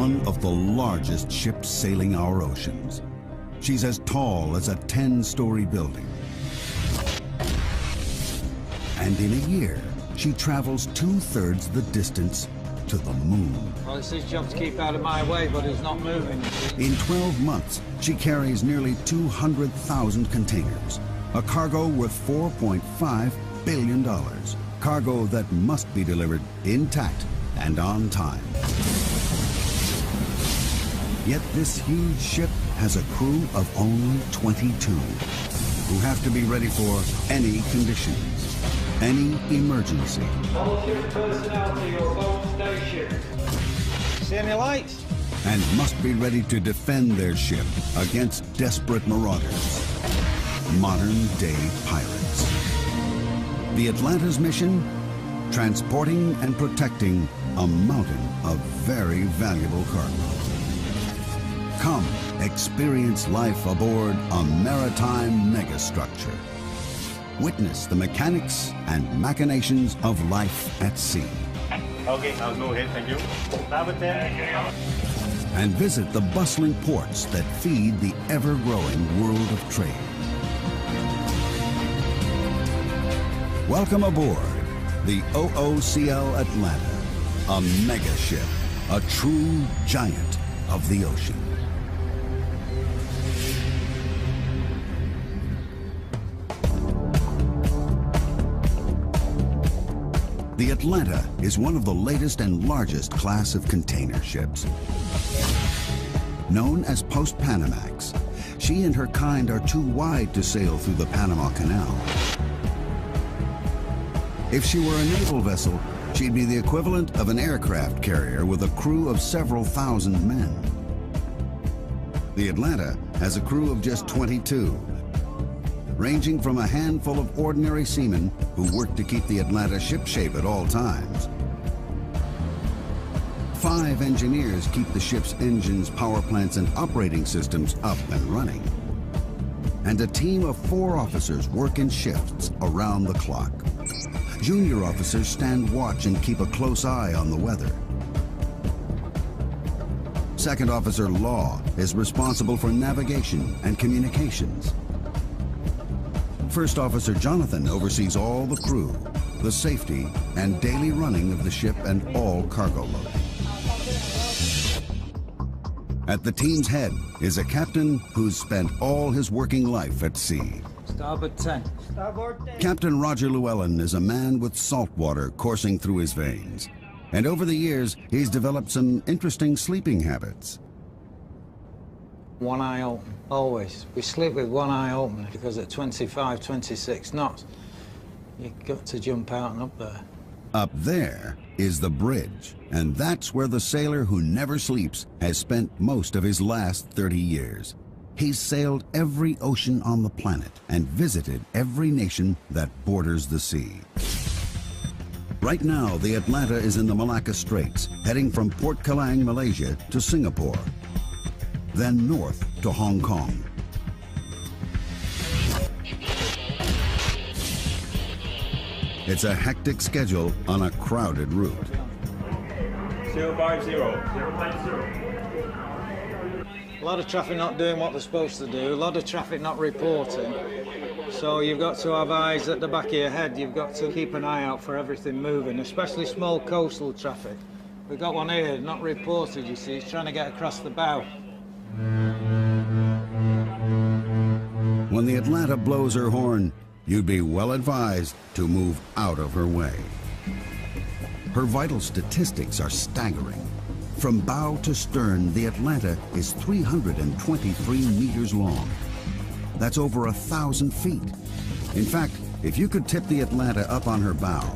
one of the largest ships sailing our oceans. She's as tall as a 10-story building. And in a year, she travels 2/3 the distance to the moon. Well, it's his job to keep out of my way, but he's not moving. In 12 months, she carries nearly 200,000 containers, a cargo worth $4.5 billion. Cargo that must be delivered intact and on time. Yet this huge ship has a crew of only 22, who have to be ready for any conditions, any emergency. All ship personnel to your boat station. See any lights? And must be ready to defend their ship against desperate marauders, modern-day pirates. The Atlanta's mission? Transporting and protecting a mountain of very valuable cargo. Come, experience life aboard a maritime megastructure. Witness the mechanics and machinations of life at sea. Okay, I'll go ahead, thank you. And visit the bustling ports that feed the ever-growing world of trade. Welcome aboard the OOCL Atlanta, a mega ship, a true giant of the ocean. The Atlanta is one of the latest and largest class of container ships. Known as Post-Panamax, she and her kind are too wide to sail through the Panama Canal. If she were a naval vessel, she'd be the equivalent of an aircraft carrier with a crew of several thousand men. The Atlanta has a crew of just 22, ranging from a handful of ordinary seamen who work to keep the Atlanta shipshape at all times. 5 engineers keep the ship's engines, power plants, and operating systems up and running. And a team of 4 officers work in shifts around the clock. Junior officers stand watch and keep a close eye on the weather. Second Officer Law is responsible for navigation and communications. First Officer Jonathan oversees all the crew, the safety and daily running of the ship and all cargo loading. At the team's head is a captain who's spent all his working life at sea. Starboard 10. Captain Roger Llewellyn is a man with salt water coursing through his veins. And over the years, he's developed some interesting sleeping habits. One eye open, always. We sleep with one eye open because at 25, 26 knots, you've got to jump out and up there. Up there is the bridge, and that's where the sailor who never sleeps has spent most of his last 30 years. He's sailed every ocean on the planet and visited every nation that borders the sea. Right now, the Atlanta is in the Malacca Straits, heading from Port Kelang, Malaysia to Singapore, then north to Hong Kong. It's a hectic schedule on a crowded route. 050. A lot of traffic not doing what they're supposed to do, a lot of traffic not reporting. So you've got to have eyes at the back of your head. You've got to keep an eye out for everything moving, especially small coastal traffic. We've got one here, not reported, you see. He's trying to get across the bow. When the Atlanta blows her horn, you'd be well advised to move out of her way. Her vital statistics are staggering. From bow to stern, the Atlanta is 323 meters long. That's over 1,000 feet. In fact, if you could tip the Atlanta up on her bow,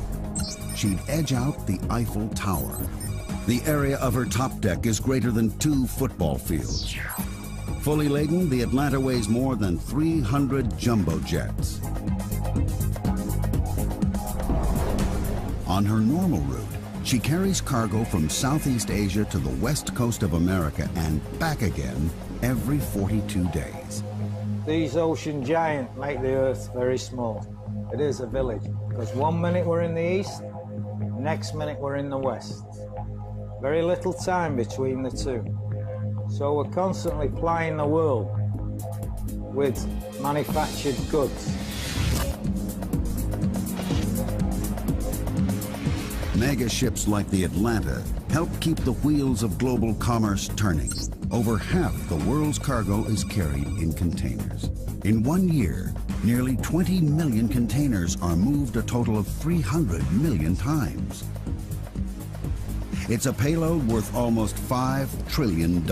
she'd edge out the Eiffel Tower. The area of her top deck is greater than 2 football fields. Fully laden, the Atlanta weighs more than 300 jumbo jets. On her normal route, she carries cargo from Southeast Asia to the west coast of America and back again every 42 days. These ocean giants make the Earth very small. It is a village, because one minute we're in the east, next minute we're in the west. Very little time between the two. So we're constantly plying the world with manufactured goods. Mega ships like the Atlanta help keep the wheels of global commerce turning. Over half the world's cargo is carried in containers. In 1 year, nearly 20 million containers are moved a total of 300 million times. It's a payload worth almost $5 trillion.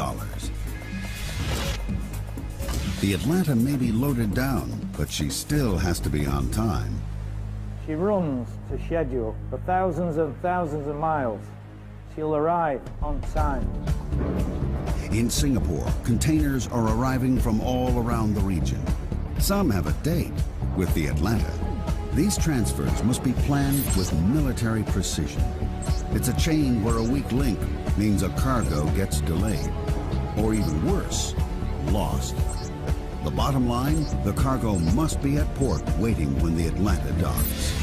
The Atlanta may be loaded down, but she still has to be on time. She runs to schedule for thousands and thousands of miles. She'll arrive on time. In Singapore, containers are arriving from all around the region. Some have a date. With the Atlanta, these transfers must be planned with military precision. It's a chain where a weak link means a cargo gets delayed, or even worse, lost. The bottom line, the cargo must be at port waiting when the Atlanta docks.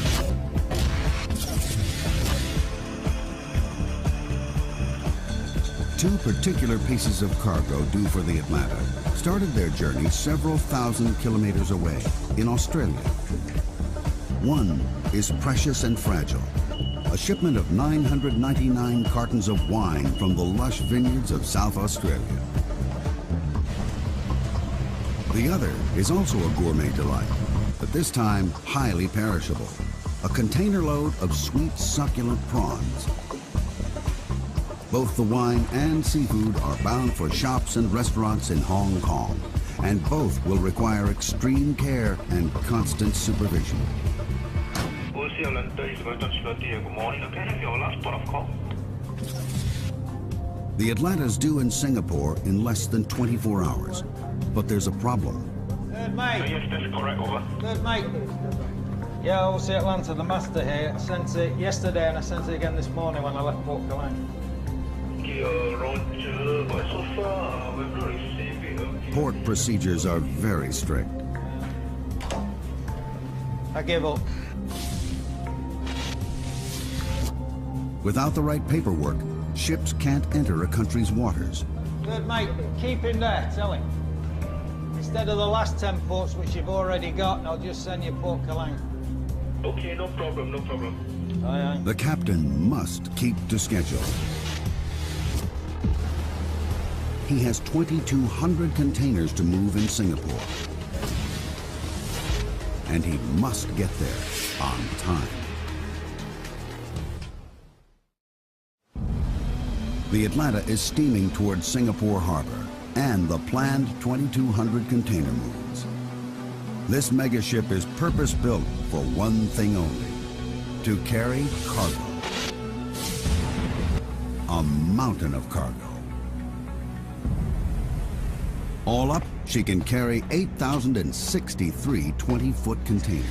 Two particular pieces of cargo due for the Atlanta started their journey several thousand kilometers away in Australia. One is precious and fragile, a shipment of 999 cartons of wine from the lush vineyards of South Australia. The other is also a gourmet delight, but this time highly perishable, a container load of sweet, succulent prawns. Both the wine and seafood are bound for shops and restaurants in Hong Kong, and both will require extreme care and constant supervision. The Atlanta's due in Singapore in less than 24 hours, but there's a problem. Third mate. Yes, that's correct, over. Third mate. Yeah, obviously Atlanta, the master here. I sent it yesterday and I sent it again this morning when I left Port Cologne. Port procedures are very strict. I give up. Without the right paperwork, ships can't enter a country's waters. Third mate, keep him there, tell him. Instead of the last 10 ports which you've already got, I'll just send you Port Cologne. Okay, no problem, no problem. Aye, aye. The captain must keep to schedule. He has 2,200 containers to move in Singapore. And he must get there on time. The Atlanta is steaming towards Singapore Harbor and the planned 2,200 container moves. This megaship is purpose-built for one thing only: to carry cargo. A mountain of cargo. All up, she can carry 8,063 20-foot containers.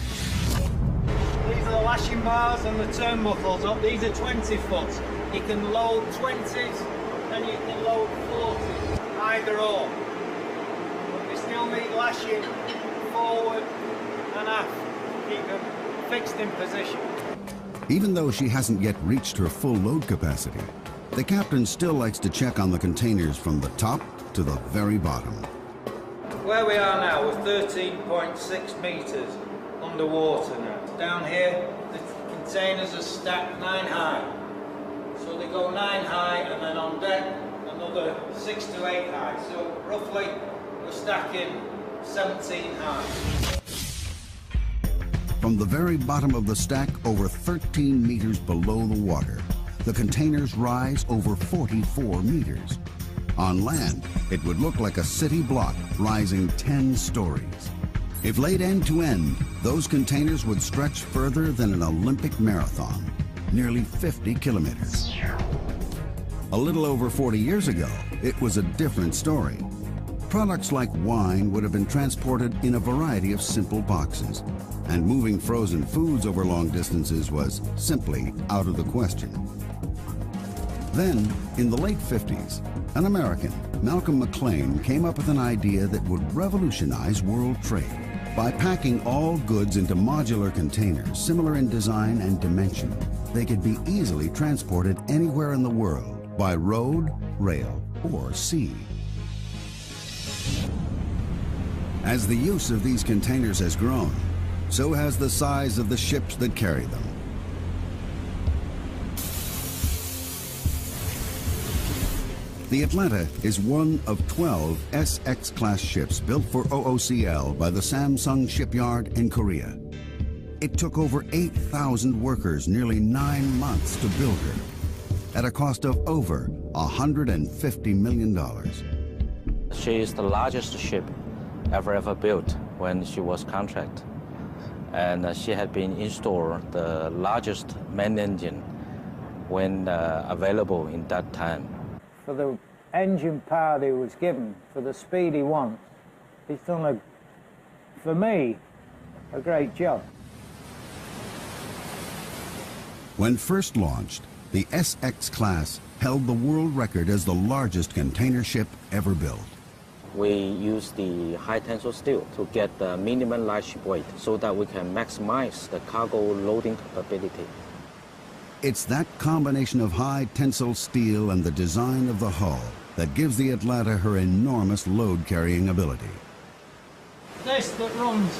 These are the lashing bars and the turnbuckles up. These are 20 foot. You can load 20s and you can load 40s, either or. But we still need lashing forward and aft to keep them fixed in position. Even though she hasn't yet reached her full load capacity, the captain still likes to check on the containers from the top to the very bottom. Where we are now, we're 13.6 metres underwater now. Down here, the containers are stacked 9 high. So they go 9 high and then on deck another 6 to 8 high. So roughly we're stacking 17 high. From the very bottom of the stack, over 13 meters below the water, the containers rise over 44 meters. On land, it would look like a city block rising 10 stories. If laid end to end, those containers would stretch further than an Olympic marathon, nearly 50 kilometers. A little over 40 years ago, it was a different story. Products like wine would have been transported in a variety of simple boxes, and moving frozen foods over long distances was simply out of the question. Then, in the late 50s, an American, Malcolm McLean, came up with an idea that would revolutionize world trade. By packing all goods into modular containers similar in design and dimension, they could be easily transported anywhere in the world by road, rail, or sea. As the use of these containers has grown, so has the size of the ships that carry them. The Atlanta is one of 12 SX-class ships built for OOCL by the Samsung shipyard in Korea. It took over 8,000 workers nearly 9 months to build her, at a cost of over $150 million. She is the largest ship ever built when she was contract. And she had been installed the largest main engine when available in that time. For the engine power that he was given, for the speed he wants, he's done, for me, a great job. When first launched, the SX class held the world record as the largest container ship ever built. We use the high tensile steel to get the minimum light ship weight so that we can maximize the cargo loading capability. It's that combination of high tensile steel and the design of the hull that gives the Atlanta her enormous load-carrying ability. This that runs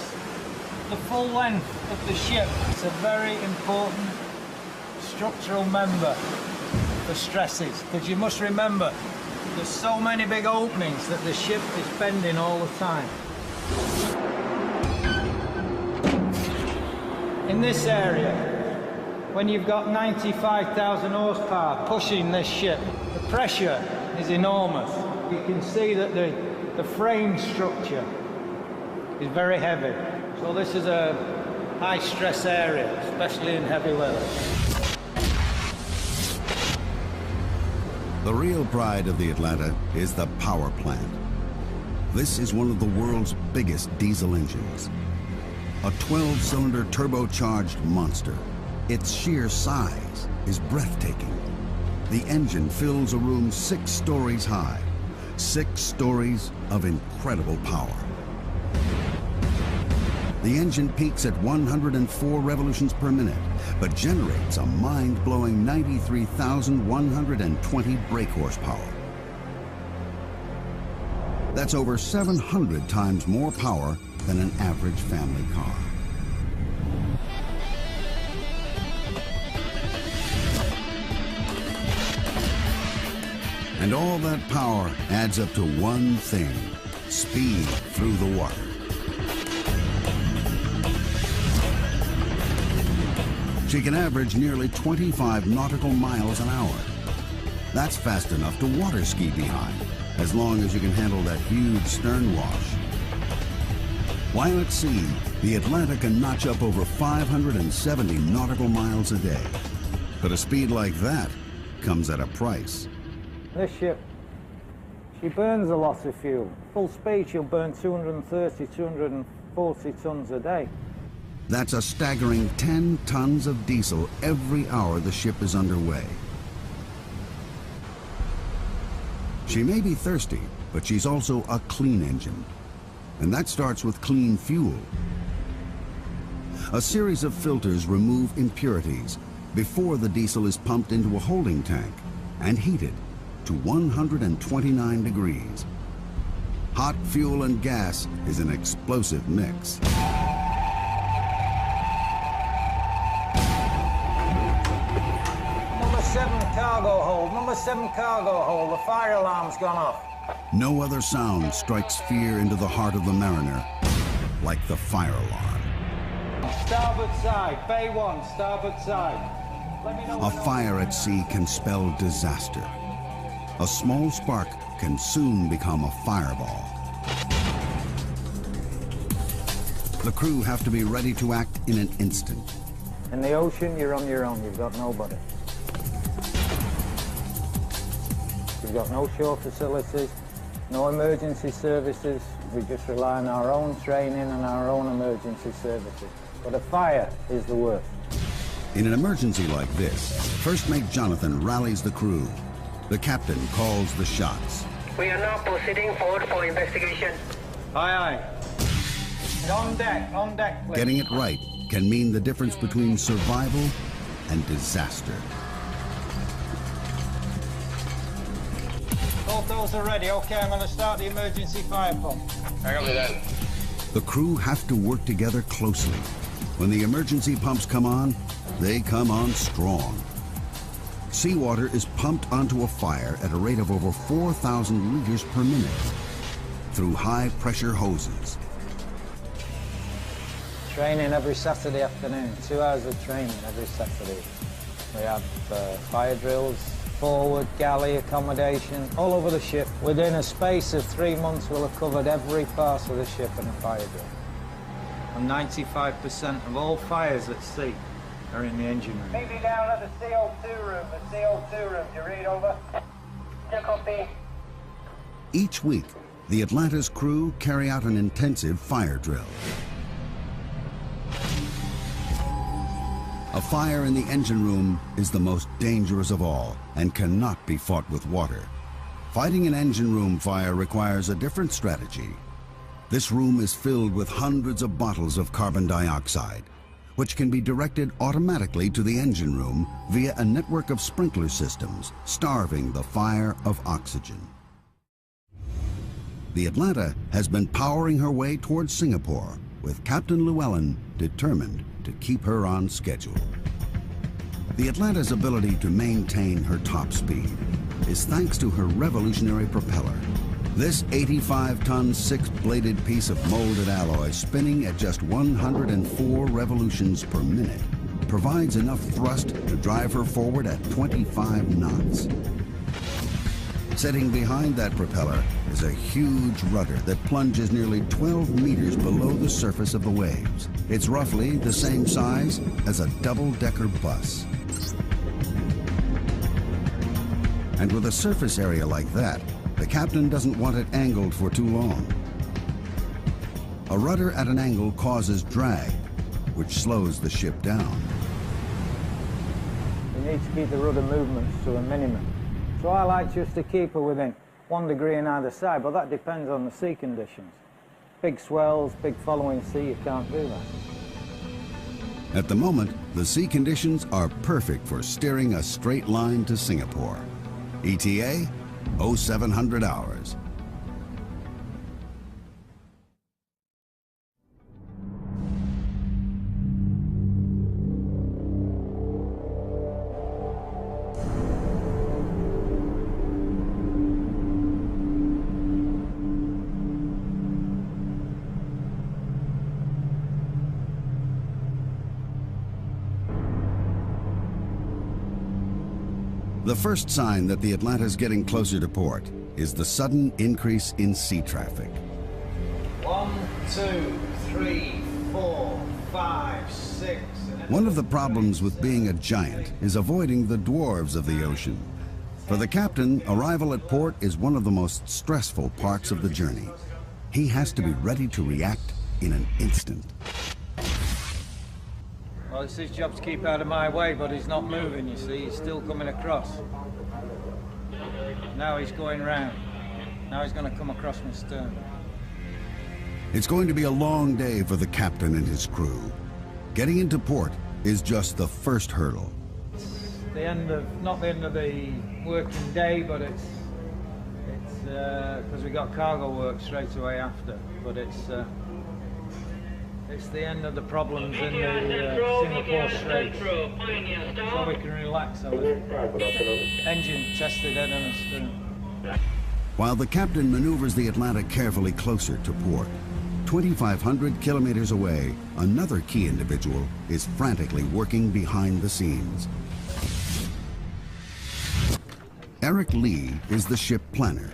the full length of the ship, it's a very important structural member for stresses, because you must remember there's so many big openings that the ship is bending all the time. In this area, when you've got 95,000 horsepower pushing this ship, the pressure is enormous. You can see that the frame structure is very heavy. So this is a high stress area, especially in heavy weather. The real pride of the Atlanta is the power plant. This is one of the world's biggest diesel engines. A 12-cylinder turbocharged monster. Its sheer size is breathtaking. The engine fills a room 6 stories high, 6 stories of incredible power. The engine peaks at 104 revolutions per minute, but generates a mind-blowing 93,120 brake horsepower. That's over 700 times more power than an average family car. And all that power adds up to one thing: speed through the water. She can average nearly 25 nautical miles an hour. That's fast enough to water ski behind, as long as you can handle that huge stern wash. While at sea, the Atlanta can notch up over 570 nautical miles a day. But a speed like that comes at a price. This ship, she burns a lot of fuel. Full speed, she'll burn 230, 240 tons a day. That's a staggering 10 tons of diesel every hour the ship is underway. She may be thirsty, but she's also a clean engine. And that starts with clean fuel. A series of filters remove impurities before the diesel is pumped into a holding tank and heated to 129 degrees. Hot fuel and gas is an explosive mix. Number 7 cargo hold, number 7 cargo hold, the fire alarm's gone off. No other sound strikes fear into the heart of the mariner like the fire alarm. Starboard side, bay 1, starboard side. Let me know. A fire at sea can spell disaster. A small spark can soon become a fireball. The crew have to be ready to act in an instant. In the ocean, you're on your own, you've got nobody. We've got no shore facilities, no emergency services. We just rely on our own training and our own emergency services. But a fire is the worst. In an emergency like this, First Mate Jonathan rallies the crew. The captain calls the shots. We are now proceeding forward for investigation. Aye, aye. On deck, please. Getting it right can mean the difference between survival and disaster. Both those are ready. Okay, I'm going to start the emergency fire pump. Hang on with that. The crew have to work together closely. When the emergency pumps come on, they come on strong. Seawater is pumped onto a fire at a rate of over 4,000 liters per minute through high-pressure hoses. Training every Saturday afternoon, 2 hours of training every Saturday. We have fire drills, forward, galley, accommodation, all over the ship. Within a space of 3 months, we'll have covered every part of the ship in a fire drill. And 95% of all fires at sea are in the engine room. Meet me down at the CO2 room. The CO2 room. Do you read over? Yeah, copy. Each week, the Atlanta's crew carry out an intensive fire drill. A fire in the engine room is the most dangerous of all and cannot be fought with water. Fighting an engine room fire requires a different strategy. This room is filled with hundreds of bottles of carbon dioxide, which can be directed automatically to the engine room via a network of sprinkler systems, starving the fire of oxygen. The Atlanta has been powering her way towards Singapore, with Captain Llewellyn determined to keep her on schedule. The Atlanta's ability to maintain her top speed is thanks to her revolutionary propeller. This 85-ton, 6-bladed piece of molded alloy spinning at just 104 revolutions per minute provides enough thrust to drive her forward at 25 knots. Sitting behind that propeller is a huge rudder that plunges nearly 12 meters below the surface of the waves. It's roughly the same size as a double-decker bus. And with a surface area like that, the captain doesn't want it angled for too long. A rudder at an angle causes drag, which slows the ship down. You need to keep the rudder movements to a minimum. So I like just to keep her within 1 degree on either side, but that depends on the sea conditions. Big swells, big following sea, you can't do that. At the moment, the sea conditions are perfect for steering a straight line to Singapore. ETA, 0700 hours. The first sign that the Atlanta's getting closer to port is the sudden increase in sea traffic. 1, 2, 3, 4, 5, 6. One of the problems with being a giant is avoiding the dwarves of the ocean. For the captain, arrival at port is one of the most stressful parts of the journey. He has to be ready to react in an instant. Well, it's his job to keep out of my way, but he's not moving, you see. He's still coming across. Now he's going round. Now he's going to come across my stern. It's going to be a long day for the captain and his crew. Getting into port is just the first hurdle. It's the end of, not the end of the working day, but it's because we got cargo work straight away after, but it's the end of the problems in the Singapore Straits, so we can relax a little. Engine tested head on a stern. While the captain maneuvers the Atlanta carefully closer to port, 2,500 kilometers away, another key individual is frantically working behind the scenes. Eric Lee is the ship planner.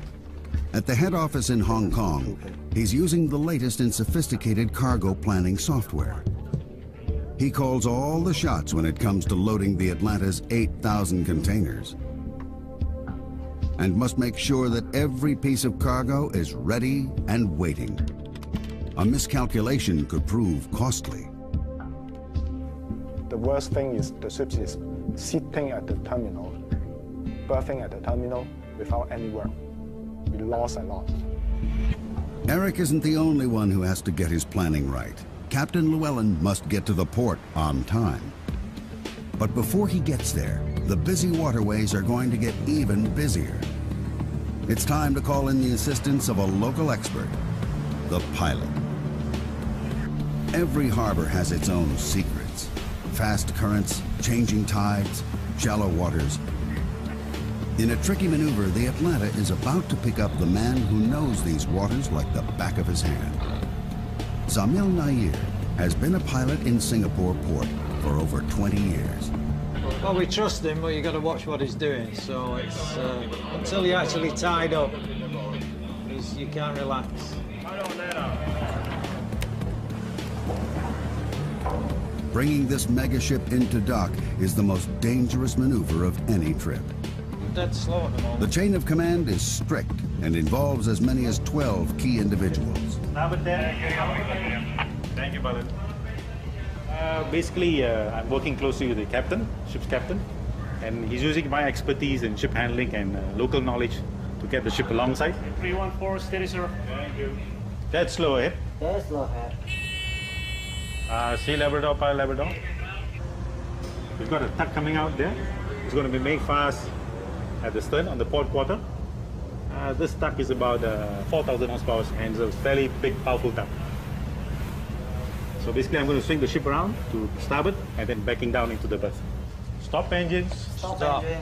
At the head office in Hong Kong, he's using the latest in sophisticated cargo planning software. He calls all the shots when it comes to loading the Atlanta's 8,000 containers, and must make sure that every piece of cargo is ready and waiting. A miscalculation could prove costly. The worst thing is the ship is sitting at the terminal, berthing at the terminal without any work. We lost a lot. Eric isn't the only one who has to get his planning right. Captain Llewellyn must get to the port on time. But before he gets there, the busy waterways are going to get even busier. It's time to call in the assistance of a local expert, the pilot. Every harbor has its own secrets. Fast currents, changing tides, shallow waters. In a tricky maneuver, the Atlanta is about to pick up the man who knows these waters like the back of his hand. Zamil Nair has been a pilot in Singapore port for over 20 years. Well, we trust him, but you got to watch what he's doing. So it's until you're actually tied up, you can't relax. Bringing this megaship into dock is the most dangerous maneuver of any trip. Dead slow at the moment. The chain of command is strict and involves as many as 12 key individuals. Thank you, brother. Basically, I'm working closely with the captain, ship's captain, and he's using my expertise in ship handling and local knowledge to get the ship alongside. 314, steady, sir. Thank you. Dead slow ahead. Dead slow ahead. Sea Labrador, Pilot Labrador. We've got a tug coming out there. It's going to be made fast at the stern on the port quarter. This tug is about 4,000 horsepower and it's a fairly big, powerful tug. So basically I'm going to swing the ship around to starboard and then backing down into the berth. Stop engines. Stop engine.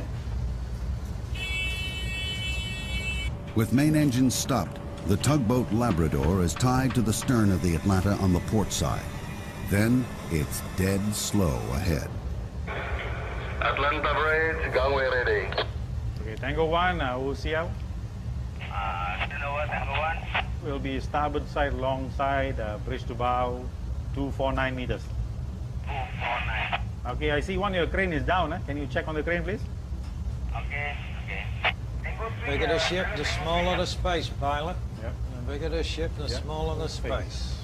With main engines stopped, the tugboat Labrador is tied to the stern of the Atlanta on the port side. Then it's dead slow ahead. Atlanta bridge, gangway ready. Okay, Tango 1, we'll see out. Tango 1. We'll be starboard side, long side, bridge to bow, 249 meters. 249. Okay, I see one of your crane is down. Can you check on the crane, please? Okay. Bigger the ship, the smaller the space, pilot. Yep. The bigger the ship, the Yep. smaller the space.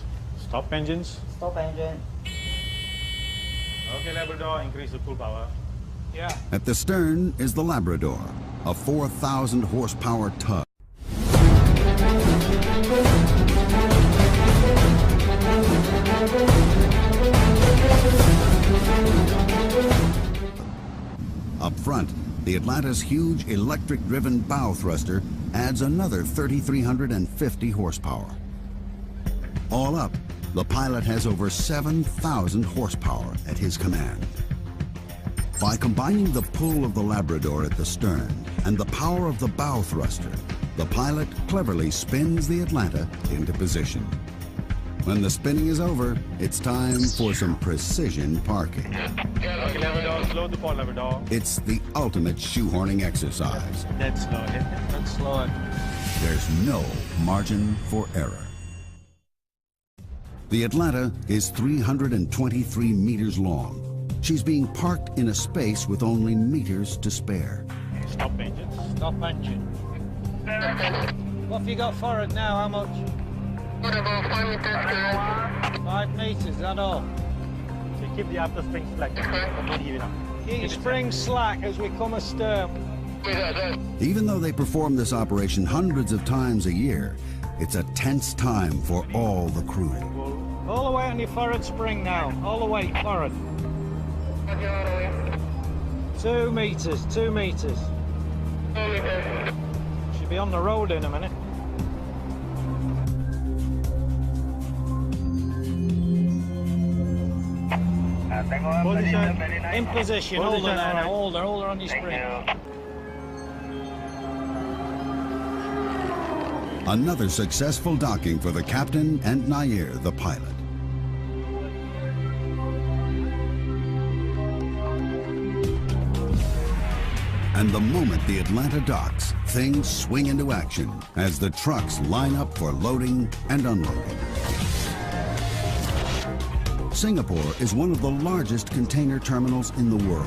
Stop engines. Stop engine. Okay, Labrador, increase the full power. Yeah. At the stern is the Labrador, a 4,000 horsepower tug. Up front, the Atlanta's huge electric-driven bow thruster adds another 3,350 horsepower. All up, the pilot has over 7,000 horsepower at his command. By combining the pull of the Labrador at the stern and the power of the bow thruster, the pilot cleverly spins the Atlanta into position. When the spinning is over, it's time for some precision parking. Okay, Labrador, slow the port, Labrador. It's the ultimate shoehorning exercise. Dead slow ahead. That's slow. There's no margin for error. The Atlanta is 323 meters long. She's being parked in a space with only meters to spare. Stop engines. Stop engine. What have you got forward now? How much? What about 5 meters? 5 meters, is that all? So you keep the after spring slack. Not even up. Keep your spring slack as we come astern. Even though they perform this operation hundreds of times a year, it's a tense time for all the crew. All the way on your forward spring now. All the way forward. 2 meters, 2 meters. Should be on the road in a minute. Position. In position, hold her there now, hold her on your spring. Another successful docking for the captain and Nair, the pilot. And the moment the Atlanta docks, things swing into action as the trucks line up for loading and unloading. Singapore is one of the largest container terminals in the world,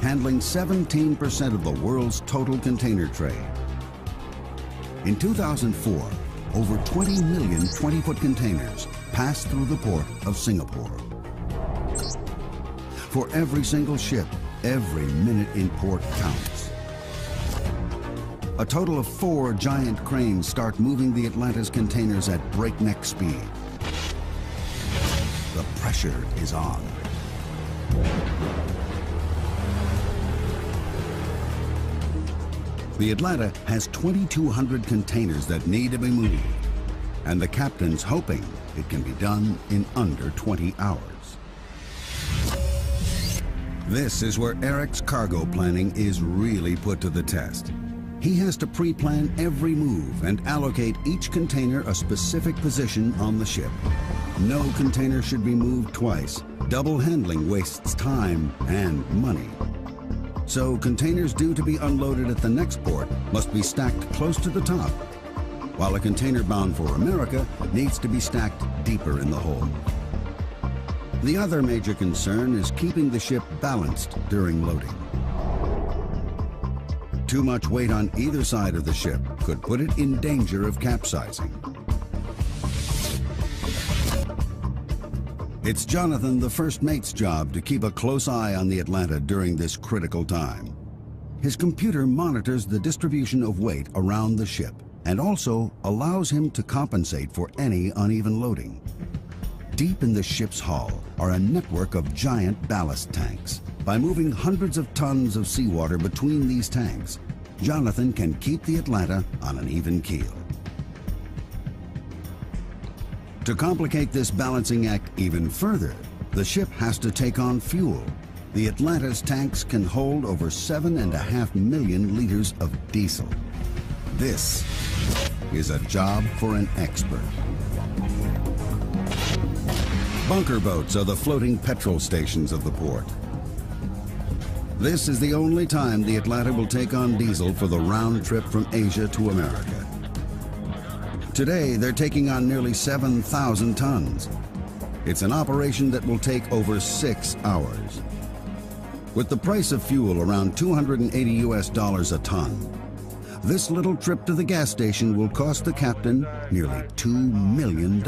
handling 17% of the world's total container trade. In 2004, over 20 million 20-foot containers passed through the port of Singapore. For every single ship, every minute in port counts. A total of 4 giant cranes start moving the Atlanta's containers at breakneck speed. The pressure is on. The Atlanta has 2,200 containers that need to be moved, and the captain's hoping it can be done in under 20 hours. This is where Eric's cargo planning is really put to the test. He has to pre-plan every move and allocate each container a specific position on the ship. No container should be moved twice. Double handling wastes time and money. So containers due to be unloaded at the next port must be stacked close to the top, while a container bound for America needs to be stacked deeper in the hold. The other major concern is keeping the ship balanced during loading. Too much weight on either side of the ship could put it in danger of capsizing. It's Jonathan, the first mate's job to keep a close eye on the Atlanta during this critical time. His computer monitors the distribution of weight around the ship and also allows him to compensate for any uneven loading. Deep in the ship's hull are a network of giant ballast tanks. By moving hundreds of tons of seawater between these tanks, Jonathan can keep the Atlanta on an even keel. To complicate this balancing act even further, the ship has to take on fuel. The Atlanta's tanks can hold over 7.5 million liters of diesel. This is a job for an expert. Bunker boats are the floating petrol stations of the port. This is the only time the Atlanta will take on diesel for the round trip from Asia to America. Today, they're taking on nearly 7,000 tons. It's an operation that will take over 6 hours. With the price of fuel around $280 a ton, this little trip to the gas station will cost the captain nearly $2 million.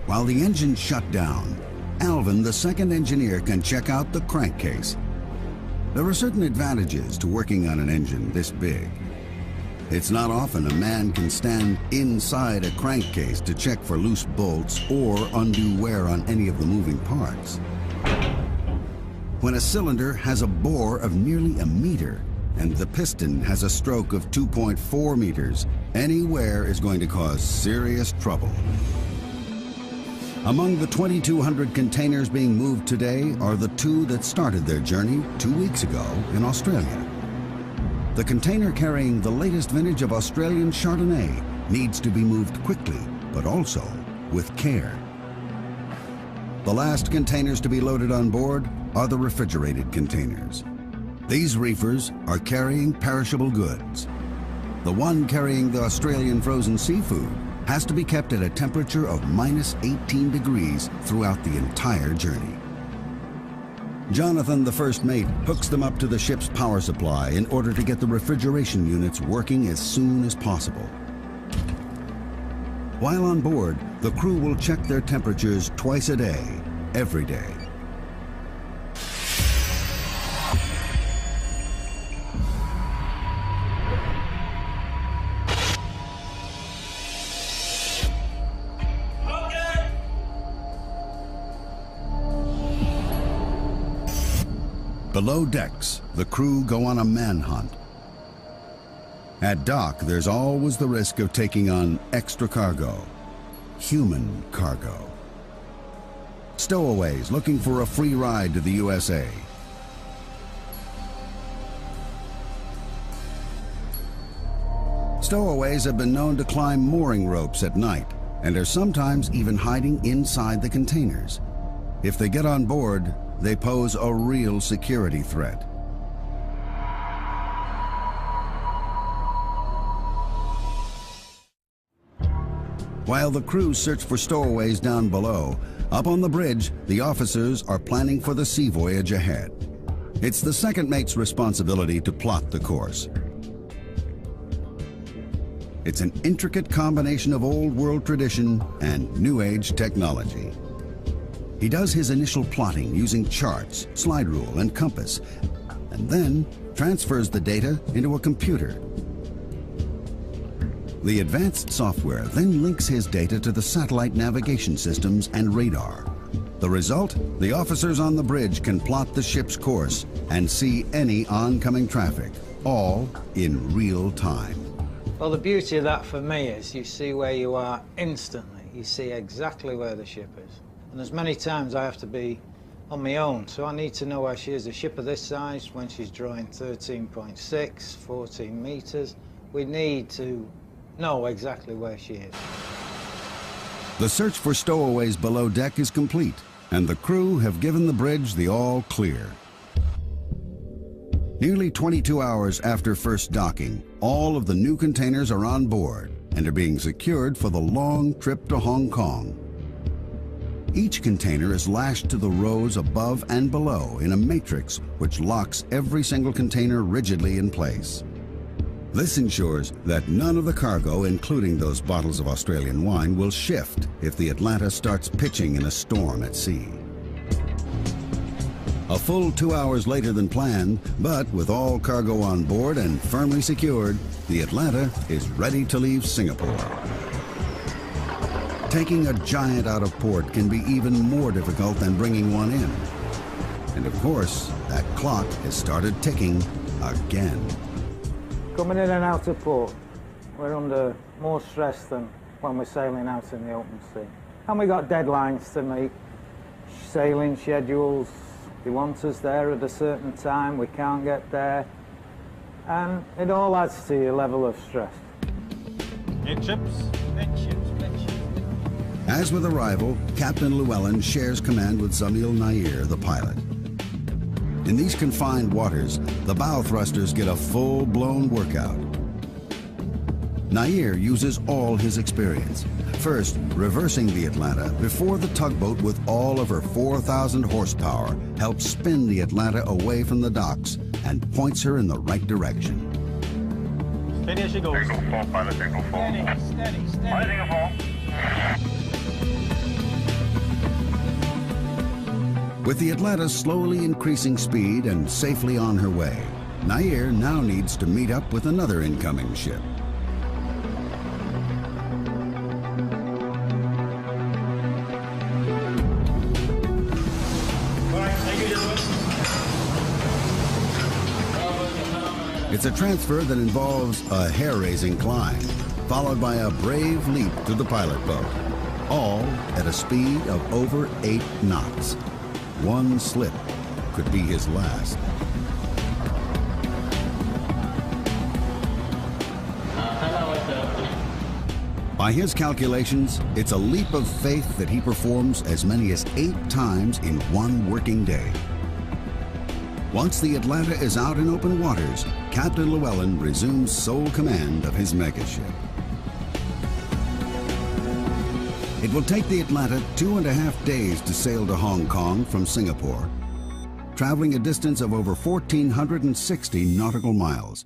While the engine's shut down, Alvin, the second engineer, can check out the crankcase. There are certain advantages to working on an engine this big. It's not often a man can stand inside a crankcase to check for loose bolts or undue wear on any of the moving parts. When a cylinder has a bore of nearly a meter and the piston has a stroke of 2.4 meters, any wear is going to cause serious trouble. Among the 2,200 containers being moved today are the 2 that started their journey 2 weeks ago in Australia. The container carrying the latest vintage of Australian Chardonnay needs to be moved quickly, but also with care. The last containers to be loaded on board are the refrigerated containers. These reefers are carrying perishable goods. The one carrying the Australian frozen seafood has to be kept at a temperature of -18 degrees throughout the entire journey. Jonathan, the first mate, hooks them up to the ship's power supply in order to get the refrigeration units working as soon as possible. While on board, the crew will check their temperatures twice a day, every day. Below decks, the crew go on a manhunt. At dock, there's always the risk of taking on extra cargo, human cargo. Stowaways looking for a free ride to the USA. Stowaways have been known to climb mooring ropes at night and are sometimes even hiding inside the containers. If they get on board, they pose a real security threat. While the crews search for stowaways down below, up on the bridge, the officers are planning for the sea voyage ahead. It's the second mate's responsibility to plot the course. It's an intricate combination of old world tradition and new age technology. He does his initial plotting using charts, slide rule, and compass, and then transfers the data into a computer. The advanced software then links his data to the satellite navigation systems and radar. The result? The officers on the bridge can plot the ship's course and see any oncoming traffic, all in real time. Well, the beauty of that for me is you see where you are instantly. You see exactly where the ship is. And there's many times I have to be on my own, so I need to know where she is. A ship of this size, when she's drawing 13.6, 14 meters, we need to know exactly where she is. The search for stowaways below deck is complete, and the crew have given the bridge the all clear. Nearly 22 hours after first docking, all of the new containers are on board and are being secured for the long trip to Hong Kong. Each container is lashed to the rows above and below in a matrix which locks every single container rigidly in place. This ensures that none of the cargo, including those bottles of Australian wine, will shift if the Atlanta starts pitching in a storm at sea. A full 2 hours later than planned, but with all cargo on board and firmly secured, the Atlanta is ready to leave Singapore. Taking a giant out of port can be even more difficult than bringing one in. And of course, that clock has started ticking again. Coming in and out of port, we're under more stress than when we're sailing out in the open sea. And we got deadlines to meet, sailing schedules. They want us there at a certain time, we can't get there. And it all adds to your level of stress. Midships. As with arrival, Captain Llewellyn shares command with Zamil Nair, the pilot. In these confined waters, the bow thrusters get a full-blown workout. Nair uses all his experience. First, reversing the Atlanta before the tugboat with all of her 4,000 horsepower helps spin the Atlanta away from the docks and points her in the right direction. Steady as she goes. Tango 4, pilot Tango 4. Steady. Pilot Tango 4. With the Atlanta slowly increasing speed and safely on her way, Nair now needs to meet up with another incoming ship. It's a transfer that involves a hair-raising climb, followed by a brave leap to the pilot boat, all at a speed of over 8 knots. One slip could be his last. By his calculations, it's a leap of faith that he performs as many as 8 times in one working day. Once the Atlanta is out in open waters, Captain Llewellyn resumes sole command of his megaship. It will take the Atlanta 2.5 days to sail to Hong Kong from Singapore, traveling a distance of over 1,460 nautical miles.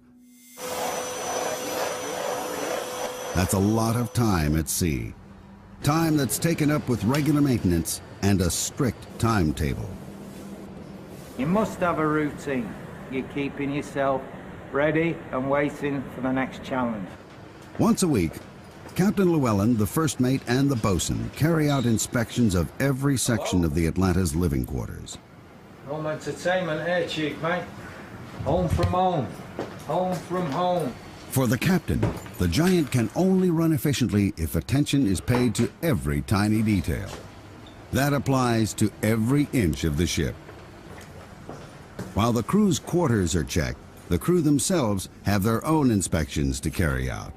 That's a lot of time at sea. Time that's taken up with regular maintenance and a strict timetable. You must have a routine. You're keeping yourself ready and waiting for the next challenge. Once a week, Captain Llewellyn, the first mate, and the bosun carry out inspections of every section of the Atlanta's living quarters. Home entertainment here, Chief, mate. Home from home. Home from home. For the captain, the Giant can only run efficiently if attention is paid to every tiny detail. That applies to every inch of the ship. While the crew's quarters are checked, the crew themselves have their own inspections to carry out.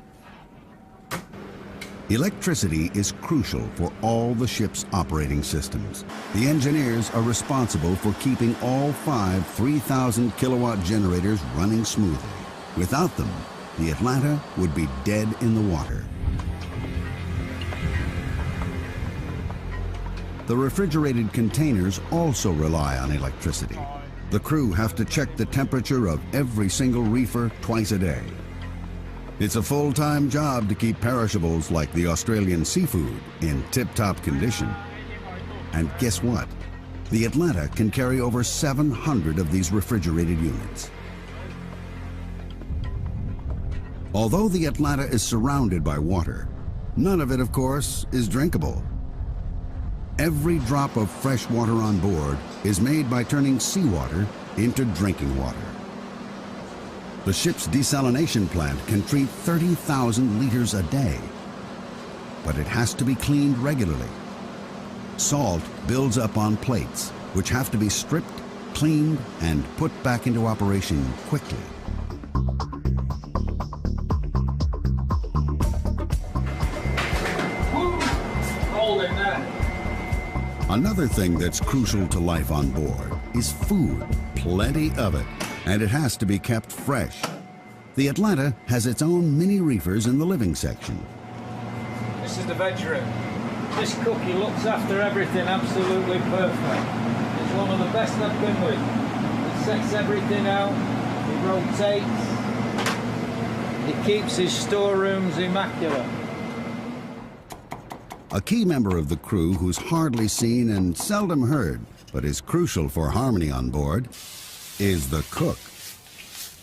Electricity is crucial for all the ship's operating systems. The engineers are responsible for keeping all 5 3,000 kilowatt generators running smoothly. Without them, the Atlanta would be dead in the water. The refrigerated containers also rely on electricity. The crew have to check the temperature of every single reefer twice a day. It's a full-time job to keep perishables like the Australian seafood in tip-top condition. And guess what? The Atlanta can carry over 700 of these refrigerated units. Although the Atlanta is surrounded by water, none of it, of course, is drinkable. Every drop of fresh water on board is made by turning seawater into drinking water. The ship's desalination plant can treat 30,000 liters a day, but it has to be cleaned regularly. Salt builds up on plates, which have to be stripped, cleaned, and put back into operation quickly. Hold it there. Another thing that's crucial to life on board is food, plenty of it, and it has to be kept fresh. The Atlanta has its own mini reefers in the living section. This is the veg room. This cook, he looks after everything absolutely perfect. He's one of the best I've been with. He sets everything out, he rotates, he keeps his storerooms immaculate. A key member of the crew who's hardly seen and seldom heard, but is crucial for harmony on board, is the cook.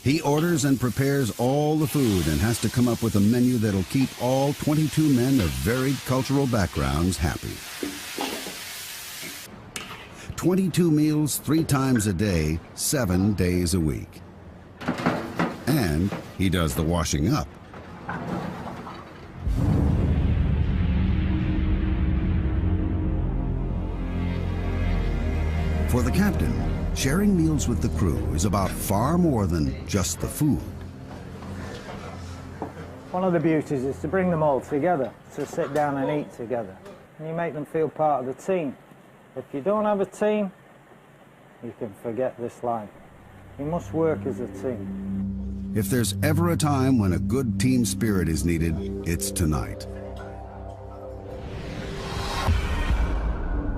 He orders and prepares all the food and has to come up with a menu that'll keep all 22 men of varied cultural backgrounds happy. 22 meals 3 times a day, 7 days a week. And he does the washing up. For the captain, sharing meals with the crew is about far more than just the food. One of the beauties is to bring them all together, to sit down and eat together. And you make them feel part of the team. If you don't have a team, you can forget this life. You must work as a team. If there's ever a time when a good team spirit is needed, it's tonight.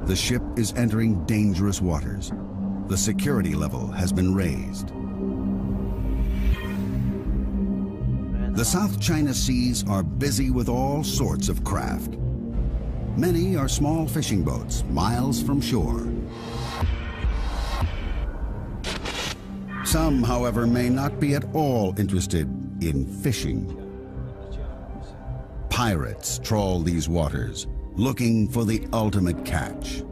The ship is entering dangerous waters. The security level has been raised. The South China Seas are busy with all sorts of craft. Many are small fishing boats, miles from shore. Some, however, may not be at all interested in fishing. Pirates trawl these waters, looking for the ultimate catch.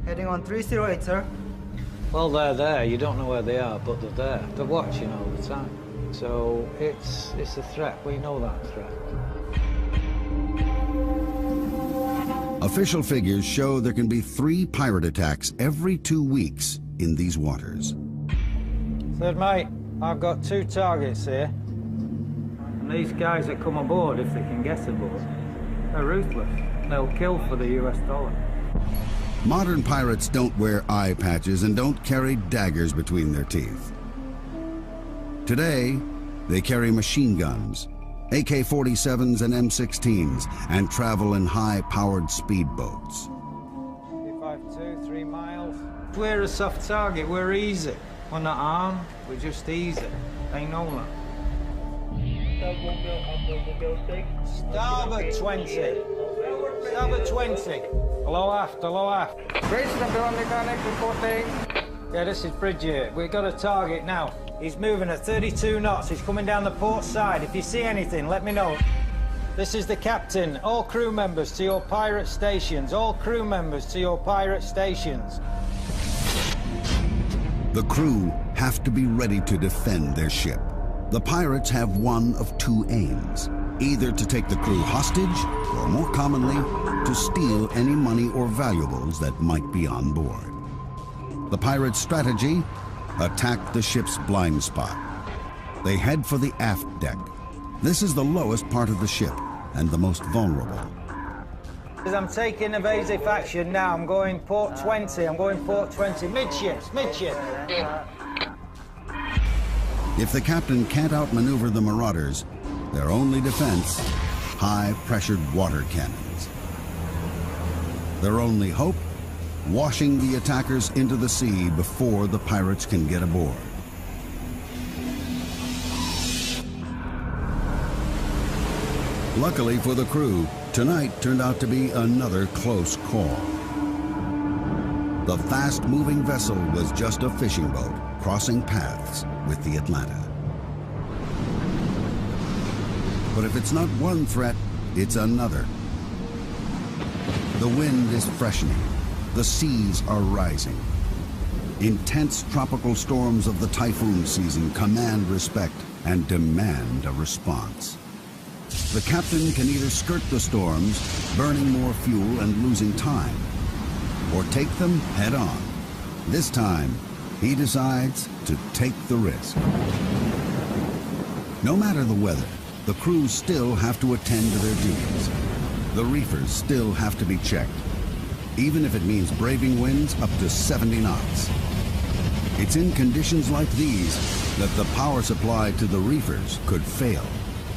Heading on 308, sir. Well, they're there. You don't know where they are, but they're there. They're watching all the time. So it's a threat. We know that threat. Official figures show there can be 3 pirate attacks every 2 weeks in these waters. Third mate, I've got 2 targets here. And these guys that come aboard, if they can get aboard, they're ruthless. They'll kill for the US dollar. Modern pirates don't wear eye patches and don't carry daggers between their teeth. Today, they carry machine guns, AK-47s and M16s, and travel in high-powered speedboats. 252, 3 miles. We're a soft target. We're easy. We're not armed. We're just easy. They know that. Starboard 20. Starboard 20. Hello aft, hello aft. Bridge number 1 mechanic reporting. Yeah, this is Bridget. We've got a target now. He's moving at 32 knots. He's coming down the port side. If you see anything, let me know. This is the captain. All crew members to your pirate stations. All crew members to your pirate stations. The crew have to be ready to defend their ship. The pirates have one of 2 aims: either to take the crew hostage, or more commonly, to steal any money or valuables that might be on board. The pirates' strategy: attack the ship's blind spot. They head for the aft deck. This is the lowest part of the ship and the most vulnerable. As I'm taking evasive action now, I'm going port 20. I'm going port 20. Midships, midship. If the captain can't outmaneuver the marauders, their only defense: high-pressured water cannons. Their only hope: washing the attackers into the sea before the pirates can get aboard. Luckily for the crew, tonight turned out to be another close call. The fast-moving vessel was just a fishing boat crossing paths with the Atlanta. But if it's not one threat, it's another. The wind is freshening. The seas are rising. Intense tropical storms of the typhoon season command respect and demand a response. The captain can either skirt the storms, burning more fuel and losing time, or take them head on. This time, he decides to take the risk. No matter the weather, the crews still have to attend to their duties. The reefers still have to be checked, even if it means braving winds up to 70 knots. It's in conditions like these that the power supply to the reefers could fail,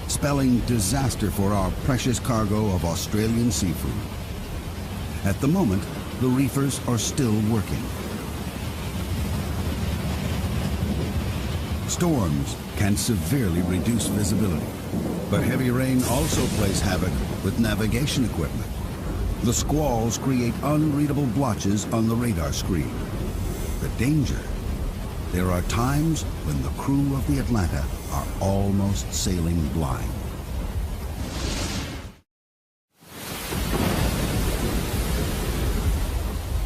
spelling disaster for our precious cargo of Australian seafood. At the moment, the reefers are still working. Storms can severely reduce visibility, but heavy rain also plays havoc with navigation equipment. The squalls create unreadable blotches on the radar screen. The danger: there are times when the crew of the Atlanta are almost sailing blind.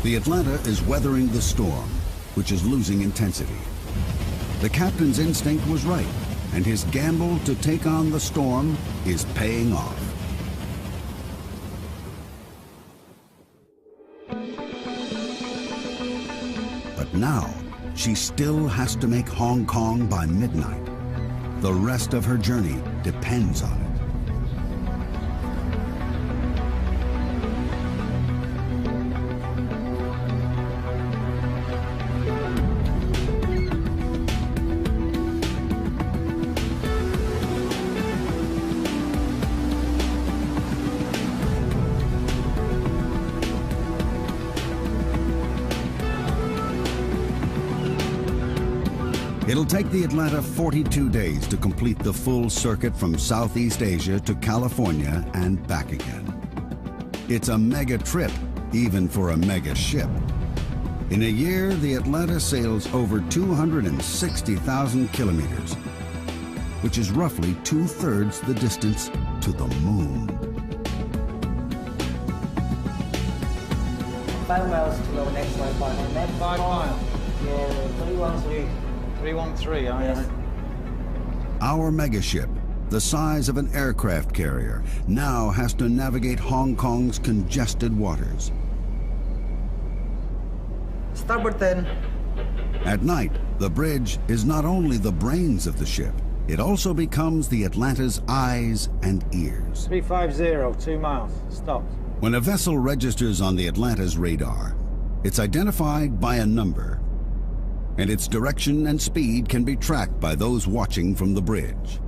The Atlanta is weathering the storm, which is losing intensity. The captain's instinct was right, and his gamble to take on the storm is paying off. But now, she still has to make Hong Kong by midnight. The rest of her journey depends on it. It'll take the Atlanta 42 days to complete the full circuit from Southeast Asia to California and back again. It's a mega trip, even for a mega ship. In a year, the Atlanta sails over 260,000 kilometers, which is roughly 2/3 the distance to the moon. 5 miles to our next Wi-Fi. 5 miles. Yeah, 313. 313, I heard. Our megaship, the size of an aircraft carrier, now has to navigate Hong Kong's congested waters. Starboard 10. At night, the bridge is not only the brains of the ship, it also becomes the Atlanta's eyes and ears. 350, 2 miles. Stopped. When a vessel registers on the Atlanta's radar, it's identified by a number, and its direction and speed can be tracked by those watching from the bridge.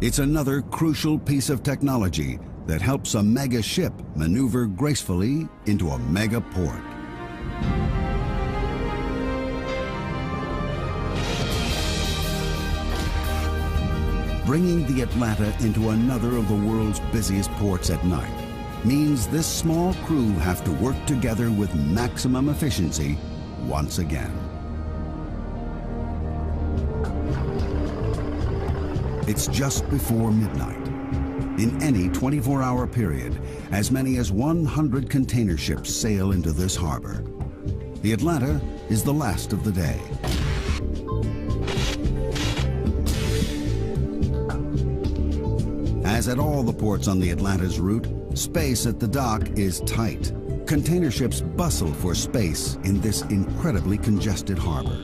It's another crucial piece of technology that helps a mega ship maneuver gracefully into a mega port. Bringing the Atlanta into another of the world's busiest ports at night means this small crew have to work together with maximum efficiency once again. It's just before midnight. In any 24-hour period, as many as 100 container ships sail into this harbor. The Atlanta is the last of the day. As at all the ports on the Atlanta's route, space at the dock is tight. Container ships bustle for space in this incredibly congested harbor.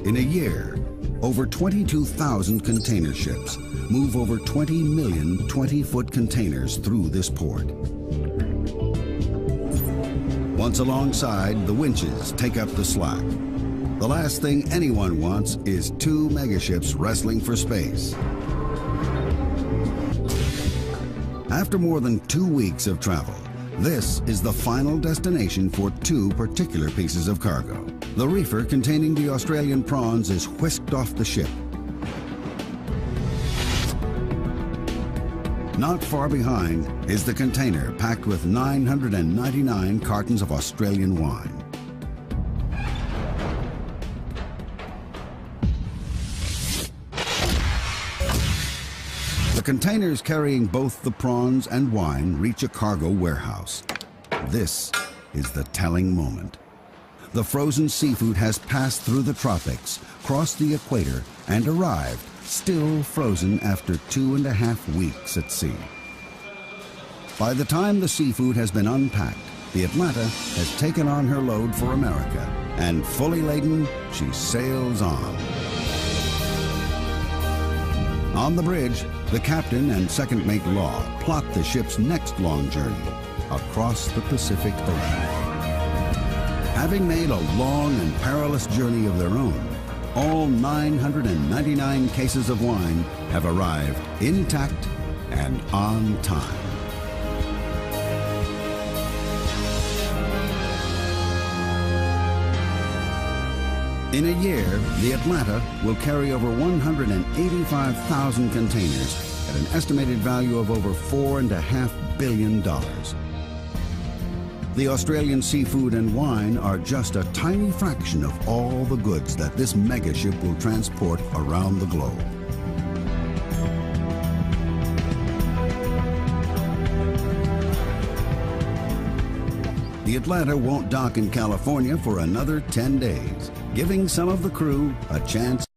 In a year, over 22,000 container ships move over 20 million 20-foot containers through this port. Once alongside, the winches take up the slack. The last thing anyone wants is 2 megaships wrestling for space. After more than 2 weeks of travel, this is the final destination for 2 particular pieces of cargo. The reefer containing the Australian prawns is whisked off the ship. Not far behind is the container packed with 999 cartons of Australian wine. The containers carrying both the prawns and wine reach a cargo warehouse. This is the telling moment. The frozen seafood has passed through the tropics, crossed the equator, and arrived, still frozen after 2.5 weeks at sea. By the time the seafood has been unpacked, the Atlanta has taken on her load for America, and fully laden, she sails on. On the bridge, the captain and second mate Law plot the ship's next long journey across the Pacific Ocean. Having made a long and perilous journey of their own, all 999 cases of wine have arrived intact and on time. In a year, the Atlanta will carry over 185,000 containers at an estimated value of over $4.5 billion. The Australian seafood and wine are just a tiny fraction of all the goods that this megaship will transport around the globe. The Atlanta won't dock in California for another 10 days, giving some of the crew a chance